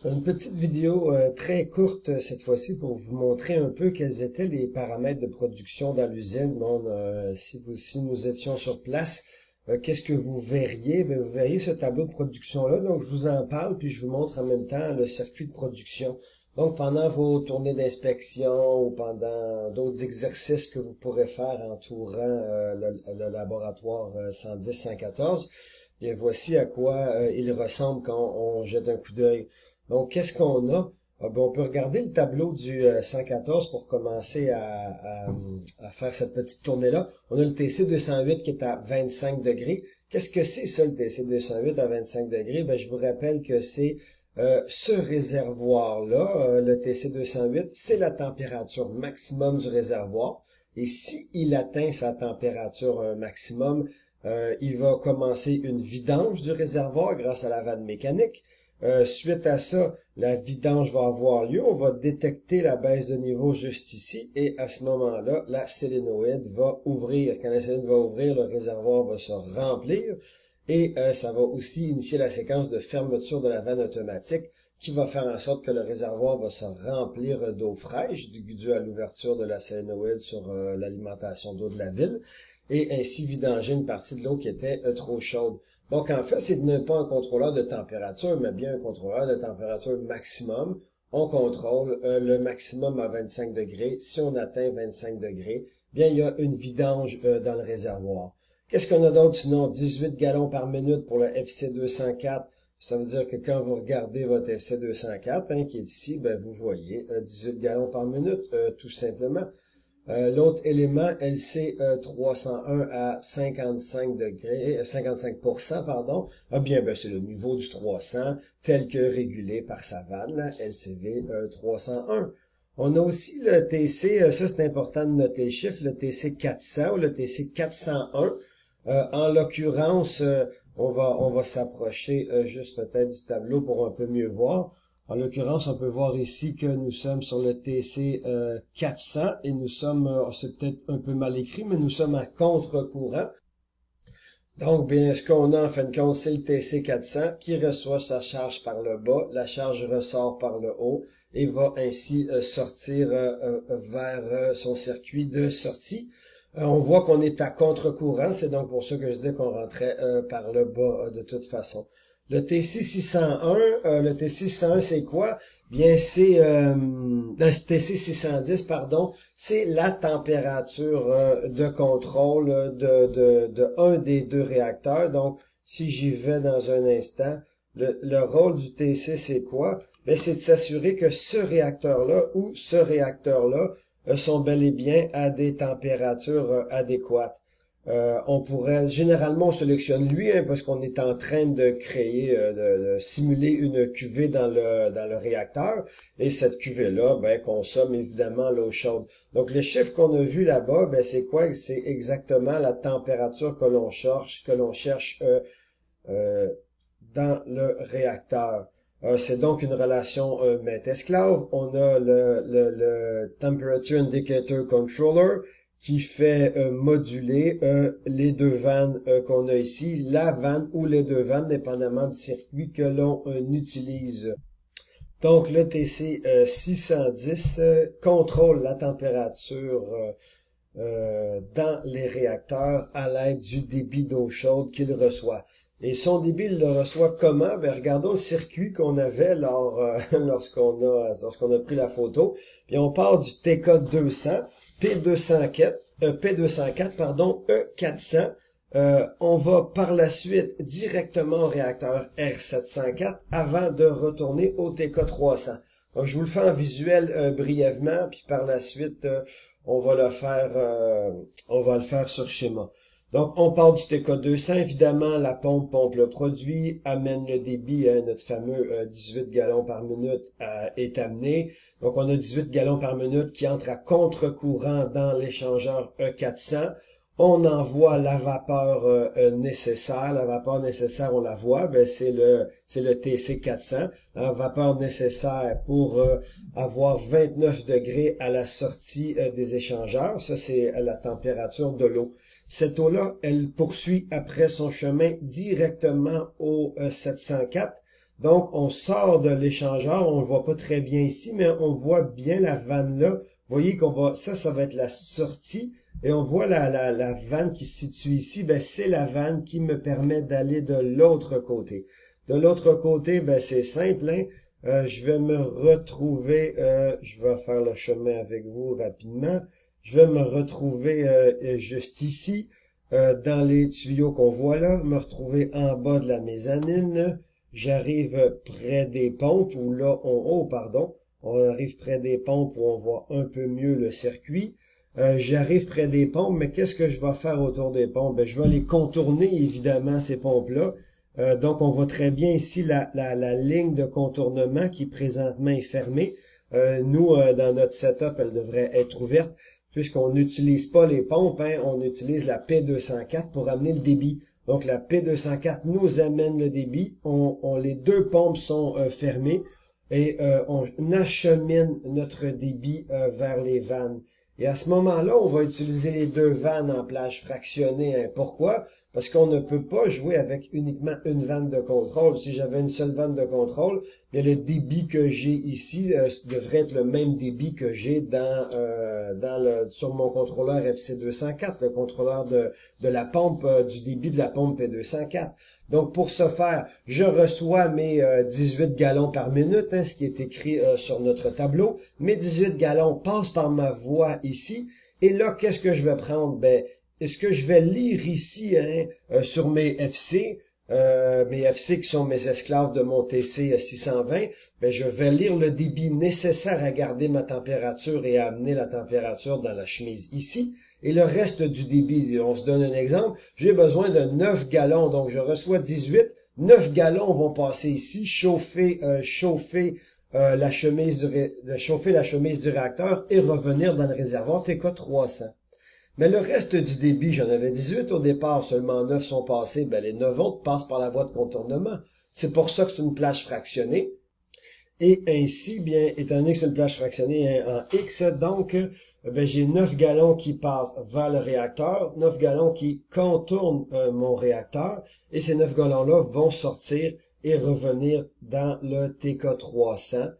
Une petite vidéo très courte cette fois-ci pour vous montrer un peu quels étaient les paramètres de production dans l'usine. Bon, si nous étions sur place, qu'est-ce que vous verriez? Ben, vous verriez ce tableau de production-là. Donc, je vous en parle, puis je vous montre en même temps le circuit de production. Donc, pendant vos tournées d'inspection ou pendant d'autres exercices que vous pourrez faire entourant le laboratoire 110-114, bien, voici à quoi il ressemble quand on jette un coup d'œil. Donc, qu'est-ce qu'on a? Ah, ben, on peut regarder le tableau du 114 pour commencer à faire cette petite tournée-là. On a le TC208 qui est à 25 degrés. Qu'est-ce que c'est ça, le TC208 à 25 degrés? Ben, je vous rappelle que c'est ce réservoir-là, le TC208, c'est la température maximum du réservoir. Et si il atteint sa température maximum, il va commencer une vidange du réservoir grâce à la vanne mécanique. Suite à ça, la vidange va avoir lieu. On va détecter la baisse de niveau juste ici et à ce moment-là, la solénoïde va ouvrir. Quand la solénoïde va ouvrir, le réservoir va se remplir et ça va aussi initier la séquence de fermeture de la vanne automatique qui va faire en sorte que le réservoir va se remplir d'eau fraîche due à l'ouverture de la solénoïde sur l'alimentation d'eau de la ville et ainsi vidanger une partie de l'eau qui était trop chaude. Donc, en fait, c'est pas un contrôleur de température, mais bien un contrôleur de température maximum. On contrôle le maximum à 25 degrés. Si on atteint 25 degrés, bien, il y a une vidange dans le réservoir. Qu'est-ce qu'on a d'autre sinon? 18 gallons par minute pour le FC204. Ça veut dire que quand vous regardez votre FC204, qui est ici, ben, vous voyez 18 gallons par minute, tout simplement. L'autre élément, LC 301 à 55 degrés, 55%, pardon. Ah bien, ben, c'est le niveau du 300 tel que régulé par sa vanne, la LCV 301. On a aussi le TC, ça c'est important de noter le chiffre, le TC 400 ou le TC 401. En l'occurrence, on va s'approcher juste peut-être du tableau pour un peu mieux voir. En l'occurrence, on peut voir ici que nous sommes sur le TC 400 et nous sommes, c'est peut-être un peu mal écrit, mais nous sommes à contre-courant. Donc, bien, ce qu'on a en fin de compte, c'est le TC 400 qui reçoit sa charge par le bas, la charge ressort par le haut et va ainsi sortir vers son circuit de sortie. On voit qu'on est à contre-courant, c'est donc pour ça que je disais qu'on rentrait par le bas de toute façon. Le TC601, le TC601 c'est quoi? Bien c'est le TC610 pardon, c'est la température de contrôle de un des deux réacteurs. Donc si j'y vais dans un instant, le rôle du TC c'est quoi? Bien c'est de s'assurer que ce réacteur-là ou ce réacteur-là sont bel et bien à des températures adéquates. On pourrait, généralement, on sélectionne lui, parce qu'on est en train de créer, de simuler une cuvée dans le réacteur, et cette cuvée-là, ben, consomme évidemment l'eau chaude. Donc, le chiffre qu'on a vu là-bas, ben, c'est quoi? C'est exactement la température que l'on cherche dans le réacteur. C'est donc une relation maître-esclave. On a le Temperature Indicator Controller qui fait moduler les deux vannes qu'on a ici, la vanne ou les deux vannes, dépendamment du circuit que l'on utilise. Donc, le TC 610 contrôle la température dans les réacteurs à l'aide du débit d'eau chaude qu'il reçoit. Et son débit, il le reçoit comment? Ben, regardons le circuit qu'on avait lorsqu'on a pris la photo. Puis on part du TK200, P204, pardon, E400. On va par la suite directement au réacteur R704 avant de retourner au TK300. Donc, je vous le fais en visuel brièvement, puis par la suite, on va le faire sur schéma. Donc, on part du TK200, évidemment, la pompe le produit, amène le débit, notre fameux 18 gallons par minute est amené. Donc, on a 18 gallons par minute qui entre à contre-courant dans l'échangeur E400. On envoie la vapeur nécessaire. La vapeur nécessaire, on la voit, ben c'est le TC400, la vapeur nécessaire pour avoir 29 degrés à la sortie des échangeurs. Ça, c'est la température de l'eau. Cette eau-là, elle poursuit après son chemin directement au 704. Donc, on sort de l'échangeur, on le voit pas très bien ici, mais on voit bien la vanne là. Vous voyez qu'on va, ça va être la sortie. Et on voit la vanne qui se situe ici, ben c'est la vanne qui me permet d'aller de l'autre côté. De l'autre côté, ben c'est simple, hein. Je vais me retrouver, je vais faire le chemin avec vous rapidement. Je vais me retrouver juste ici, dans les tuyaux qu'on voit là, me retrouver en bas de la mezzanine. J'arrive près des pompes où là, on arrive près des pompes où on voit un peu mieux le circuit. J'arrive près des pompes, mais qu'est-ce que je vais faire autour des pompes? Ben, je vais les contourner, évidemment, ces pompes-là. Donc, on voit très bien ici la ligne de contournement qui présentement est fermée. Nous, dans notre setup, elle devrait être ouverte puisqu'on n'utilise pas les pompes, hein, on utilise la P204 pour amener le débit. Donc, la P204 nous amène le débit. Les deux pompes sont fermées et on achemine notre débit vers les vannes. Et à ce moment-là, on va utiliser les deux vannes en plage fractionnée. Hein. Pourquoi? Parce qu'on ne peut pas jouer avec uniquement une vanne de contrôle. Si j'avais une seule vanne de contrôle, bien, le débit que j'ai ici devrait être le même débit que j'ai sur mon contrôleur FC204, le contrôleur de la pompe, du débit de la pompe P204. Donc, pour ce faire, je reçois mes 18 gallons par minute, hein, ce qui est écrit sur notre tableau. Mes 18 gallons passent par ma voie ici. Et là, qu'est-ce que je vais prendre? Ben, est-ce que je vais lire ici sur mes FC qui sont mes esclaves de mon TC 620, ben, je vais lire le débit nécessaire à garder ma température et à amener la température dans la chemise ici. Et le reste du débit, on se donne un exemple, j'ai besoin de 9 gallons, donc je reçois 18, 9 gallons vont passer ici, chauffer la chemise du réacteur et revenir dans le réservoir TK300. Mais le reste du débit, j'en avais 18 au départ, seulement 9 sont passés, ben les 9 autres passent par la voie de contournement. C'est pour ça que c'est une plage fractionnée. Et ainsi, bien, étant donné que c'est une plage fractionnée en X, donc, ben, j'ai 9 gallons qui passent vers le réacteur, 9 gallons qui contournent mon réacteur, et ces 9 gallons-là vont sortir et revenir dans le TK300,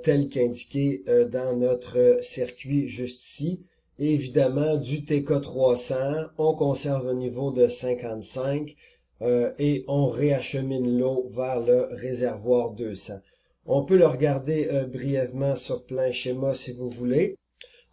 tel qu'indiqué dans notre circuit juste ici. Et évidemment, du TK300, on conserve un niveau de 55 et on réachemine l'eau vers le réservoir 200. On peut le regarder brièvement sur plein schéma si vous voulez.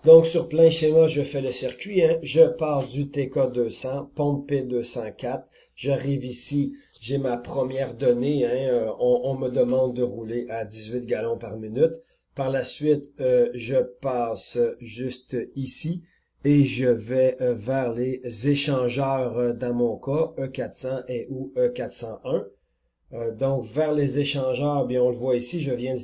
Donc, sur plein schéma, je fais le circuit. Hein. Je pars du TK200, pompe P204. J'arrive ici, j'ai ma première donnée. Hein. On me demande de rouler à 18 gallons par minute. Par la suite, je passe juste ici et je vais vers les échangeurs dans mon cas, E400 et ou E401. Donc, vers les échangeurs, bien on le voit ici, je viens du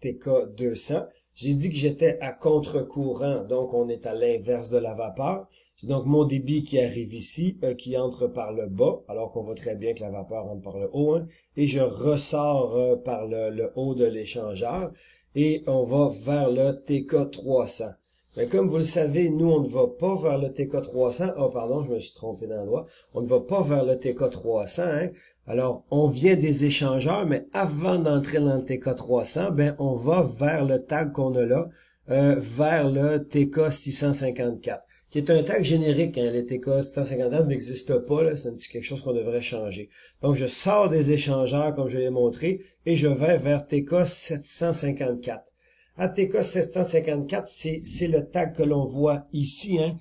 TK200. J'ai dit que j'étais à contre-courant, donc on est à l'inverse de la vapeur. C'est donc mon débit qui arrive ici, qui entre par le bas, alors qu'on voit très bien que la vapeur entre par le haut, hein, et je ressors par le haut de l'échangeur, et on va vers le TK300. Mais comme vous le savez, nous, on ne va pas vers le TK300. Oh, pardon, je me suis trompé dans le doigt. On ne va pas vers le TK300. Hein. Alors, on vient des échangeurs, mais avant d'entrer dans le TK300, ben, on va vers le tag qu'on a là, vers le TK654, qui est un tag générique. Hein. Le TK654 n'existe pas, là. C'est un petit quelque chose qu'on devrait changer. Donc, je sors des échangeurs, comme je l'ai montré, et je vais vers TK754. ATK 754, c'est le tag que l'on voit ici, hein,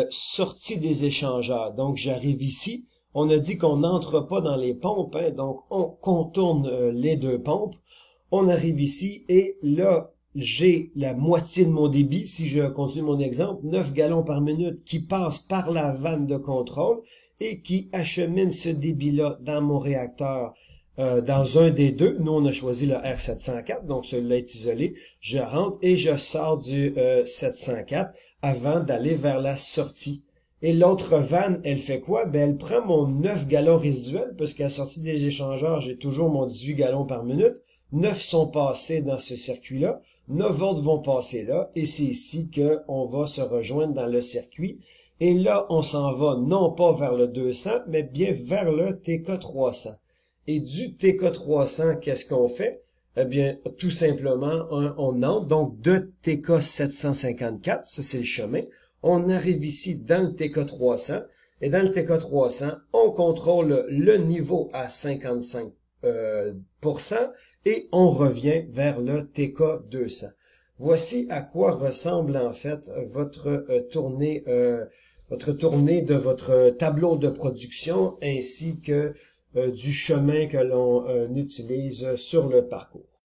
sortie des échangeurs. Donc, j'arrive ici. On a dit qu'on n'entre pas dans les pompes, hein, donc on contourne les deux pompes. On arrive ici et là, j'ai la moitié de mon débit, si je continue mon exemple, 9 gallons par minute qui passent par la vanne de contrôle et qui achemine ce débit-là dans mon réacteur. Dans un des deux, nous on a choisi le R704, donc celui-là est isolé. Je rentre et je sors du 704 avant d'aller vers la sortie. Et l'autre vanne, elle fait quoi? Ben, elle prend mon 9 gallons résiduels, parce qu'à la sortie des échangeurs, j'ai toujours mon 18 gallons par minute. 9 sont passés dans ce circuit-là. 9 autres vont passer là. Et c'est ici qu'on va se rejoindre dans le circuit. Et là, on s'en va non pas vers le 200, mais bien vers le TK300. Et du TK300, qu'est-ce qu'on fait? Eh bien, tout simplement, on entre donc de TK754, ça c'est le chemin. On arrive ici dans le TK300, et dans le TK300, on contrôle le niveau à 55%, et on revient vers le TK200. Voici à quoi ressemble en fait votre tournée de votre tableau de production ainsi que du chemin que l'on utilise sur le parcours.